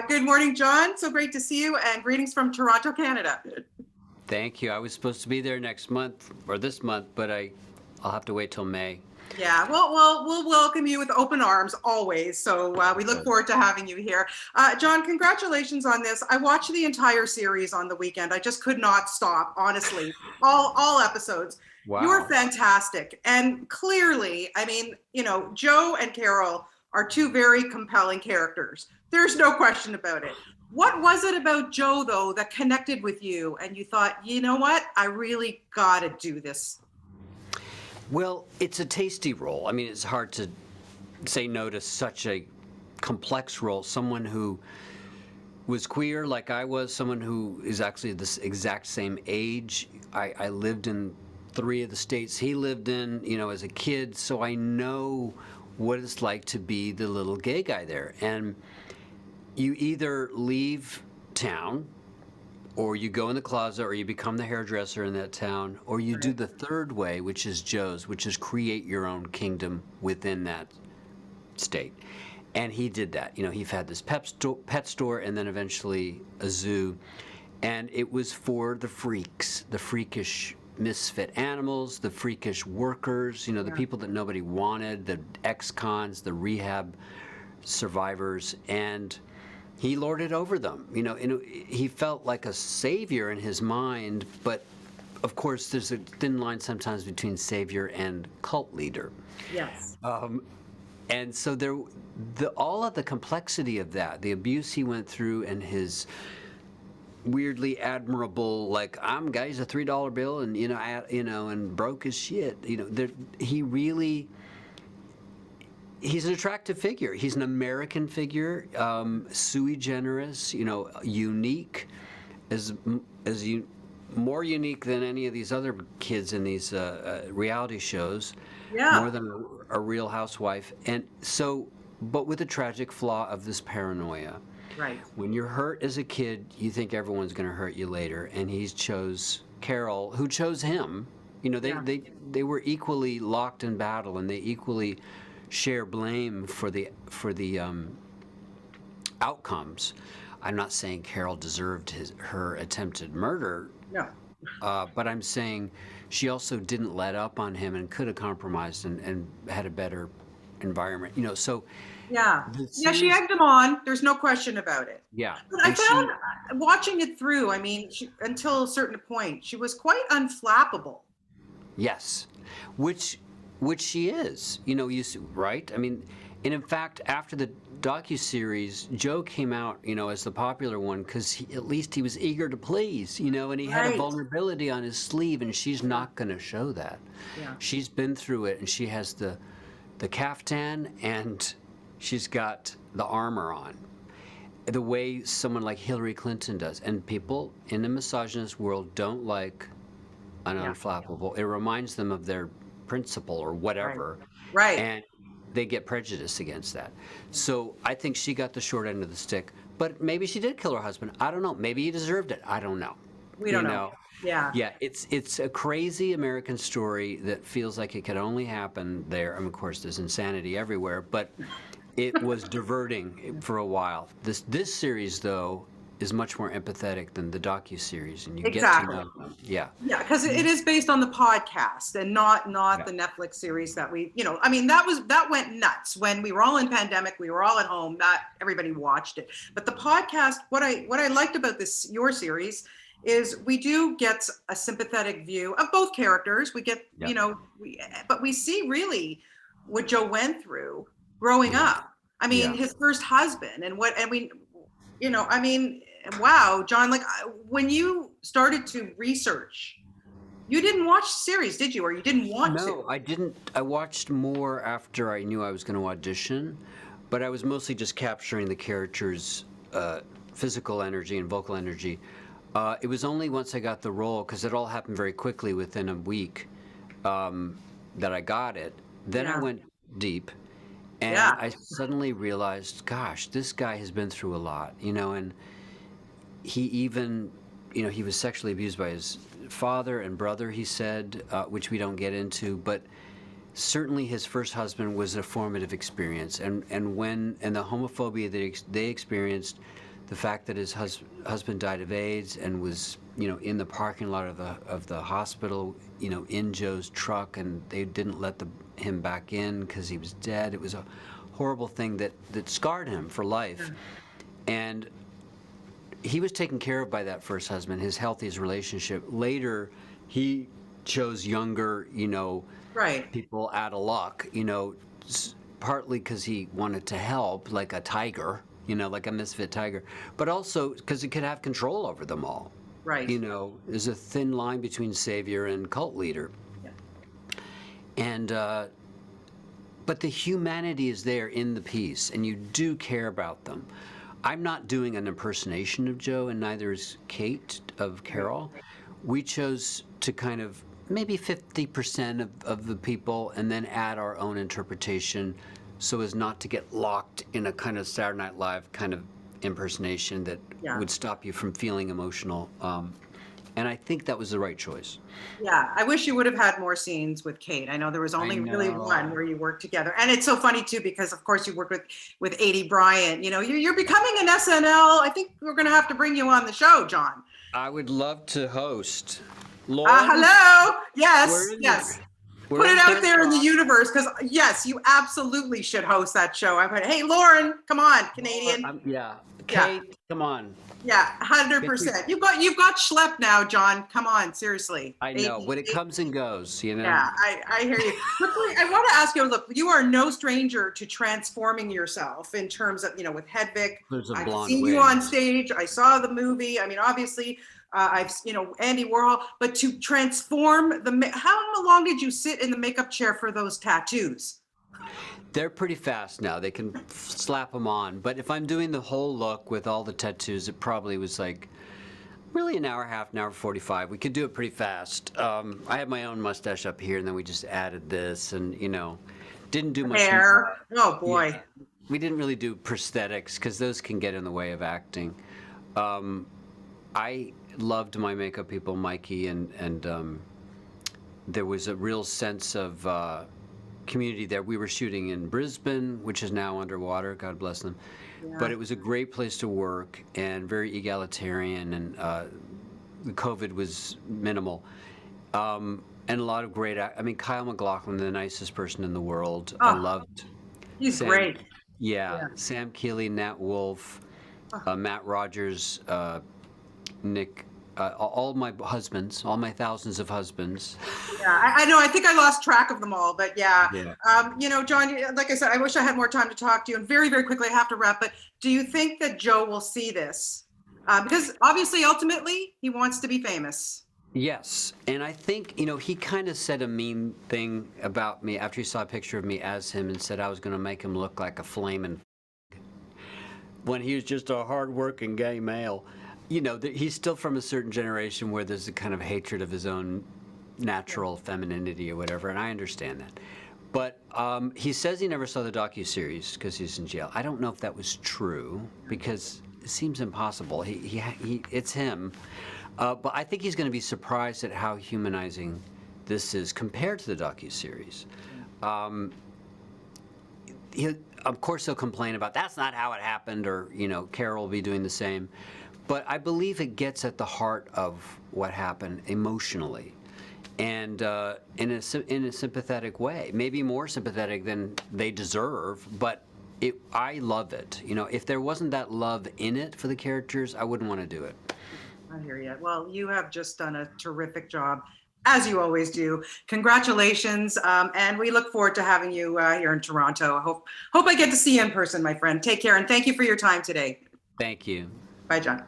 Good morning, John. So great to see you, and greetings from Toronto, Canada. Thank you. I was supposed to be there next month or this month, but I'll have to wait till May. Yeah, well, we'll welcome you with open arms always. So we look Good. forward to having you here. John, congratulations on this. I watched the entire series on the weekend. I just could not stop, honestly. All episodes. You are Wow. fantastic, and clearly, Joe and Carole are two very compelling characters. There's no question about it. What was it about Joe, though, that connected with you, and you thought, you know what, I really got to do this? Well, it's a tasty role. I mean, it's hard to say no to such a complex role. Someone who was queer like I was, someone who is actually this exact same age. I lived in 3 of the states he lived in, as a kid, so I know what it's like to be the little gay guy there. And you either leave town, or you go in the closet, or you become the hairdresser in that town, or you do Right. the third way, which is Joe's, which is create your own kingdom within that state. And he did that. He had this pet store, and then eventually a zoo. And it was for the freaks, the freakish misfit animals, the freakish workers, the Yeah. people that nobody wanted, the ex-cons, the rehab survivors. And he lorded over them. And he felt like a savior in his mind, but of course, there's a thin line sometimes between savior and cult leader. Yes. And so all of the complexity of that, the abuse he went through, and his weirdly admirable, like, I'm guy's a $3 bill, and and broke as shit. He's an attractive figure. He's an American figure, sui generis, unique, as more unique than any of these other kids in these reality shows, Yeah. more than a Real Housewife. And so, but with the tragic flaw of this paranoia. Right. When you're hurt as a kid, you think everyone's going to hurt you later, and he chose Carole, who chose him. They, Yeah. they they were equally locked in battle, and they equally share blame for the outcomes. I'm not saying Carole deserved her attempted murder, No. but I'm saying she also didn't let up on him and could have compromised and had a better environment. So Yeah. the Yeah, she series, egged him on. There's no question about it. yeah, But I and found she watching it through, until a certain point, she was quite unflappable. Yes, which which she is. Right? I mean, and in fact, after the docuseries, Joe came out, as the popular one because at least he was eager to please, and he had a Right. vulnerability on his sleeve, and she's Yeah. not going to show that. Yeah. She's been through it, and she has the caftan, and she's got the armor on, the way someone like Hillary Clinton does. And people in the misogynist world don't like an Yeah. unflappable. It reminds them of their principle or Right. whatever, Right. and they get prejudiced against that. Yeah. So I think she got the short end of the stick. But maybe she did kill her husband. I don't know. Maybe he deserved it. I don't know. We You don't know. know. Yeah. Yeah, it's a crazy American story that feels like it could only happen there. I mean, of course, there's insanity everywhere, but it was diverting for a while. This series, though, is much more empathetic than the docu-series, and you get to Exactly. know them. Yeah. Yeah, because it is based on the podcast and not Yeah. the Netflix series that that went nuts when we were all in pandemic. We were all at home. Not everybody watched it, but the podcast. What I liked about your series is we do get a sympathetic view of both characters. We get Yep. but we see really what Joe went through growing Yeah. up. I mean, Yeah. his first husband and we wow, John, like when you started to research, you didn't watch the series, did you? Or you didn't want to? No, I didn't. I watched more after I knew I was going to audition, but I was mostly just capturing the characters' physical energy and vocal energy. It was only once I got the role, because it all happened very quickly within a week, that I got it. Then I Yeah. went deep, and Yeah. I suddenly realized, gosh, this guy has been through a lot, and he even, he was sexually abused by his father and brother, he said, which we don't get into, but certainly his first husband was a formative experience, and the homophobia that they experienced, the fact that his husband died of AIDS and was, in the parking lot of the hospital, in Joe's truck, and they didn't let him back in because he was dead. It was a horrible thing that scarred him for life. And he was taken care of by that first husband, his healthiest relationship. Later, he chose younger, Right. people out of luck, partly because he wanted to help, like a tiger, like a misfit tiger, but also because he could have control over them all. Right. There's a thin line between savior and cult leader. Yeah. And, but the humanity is there in the piece, and you do care about them. I'm not doing an impersonation of Joe, and neither is Kate of Carole. We chose to kind of maybe 50% of the people, and then add our own interpretation so as not to get locked in a kind of Saturday Night Live kind of impersonation that would stop you from feeling emotional. And I think that was the right choice. Yeah, I wish you would have had more scenes with Kate. I know there was only really one where you worked together. And it's so funny too, because of course you worked with Adie Bryant. You're becoming an SNL. I think we're going to have to bring you on the show, John. I would love to host. Lauren? Hello. Yes. Put it out there in the universe, because yes, you absolutely should host that show. I'm going, hey, Lauren, come on, Canadian. Kate, come on. Yeah, 100%. You've got schlep now, John. Come on, seriously. I know, but it comes and goes, Yeah, I hear you. Quickly, I want to ask you, look, you are no stranger to transforming yourself in terms of, with Hedwig. I've seen you on stage. I saw the movie. I mean, obviously, I've, Andy Warhol, but to transform how long did you sit in the makeup chair for those tattoos? They're pretty fast now. They can slap them on. But if I'm doing the whole look with all the tattoos, it probably was like really an hour and a half, an hour 45. We could do it pretty fast. I had my own mustache up here, and then we just added this, and didn't do much hair. Oh boy. Yeah. We didn't really do prosthetics because those can get in the way of acting. I loved my makeup people, Mikey, and there was a real sense of community there. We were shooting in Brisbane, which is now underwater, God bless them. Yeah. But it was a great place to work and very egalitarian, and the COVID was minimal. And a lot of great, Kyle MacLachlan, the nicest person in the world. I loved. He's great. Yeah, Sam Keeley, Nat Wolff, Matt Rogers, Nick, all my husbands, all my thousands of husbands. Yeah, I know. I think I lost track of them all, but yeah. John, like I said, I wish I had more time to talk to you. And very, very quickly, I have to wrap. But do you think that Joe will see this? Because obviously, ultimately, he wants to be famous. Yes, and I think, he kind of said a mean thing about me after he saw a picture of me as him and said I was going to make him look like a flaming when he was just a hard-working gay male. He's still from a certain generation where there's a kind of hatred of his own natural femininity or whatever, and I understand that. But he says he never saw the docuseries because he's in jail. I don't know if that was true, because it seems impossible. It's him. But I think he's going to be surprised at how humanizing this is compared to the docuseries. Of course, he'll complain about that's not how it happened, or Carole will be doing the same. But I believe it gets at the heart of what happened emotionally, and in a sympathetic way, maybe more sympathetic than they deserve. But I love it. If there wasn't that love in it for the characters, I wouldn't want to do it. I hear you. Well, you have just done a terrific job, as you always do. Congratulations, and we look forward to having you here in Toronto. I hope I get to see you in person, my friend. Take care, and thank you for your time today. Thank you. Bye, John.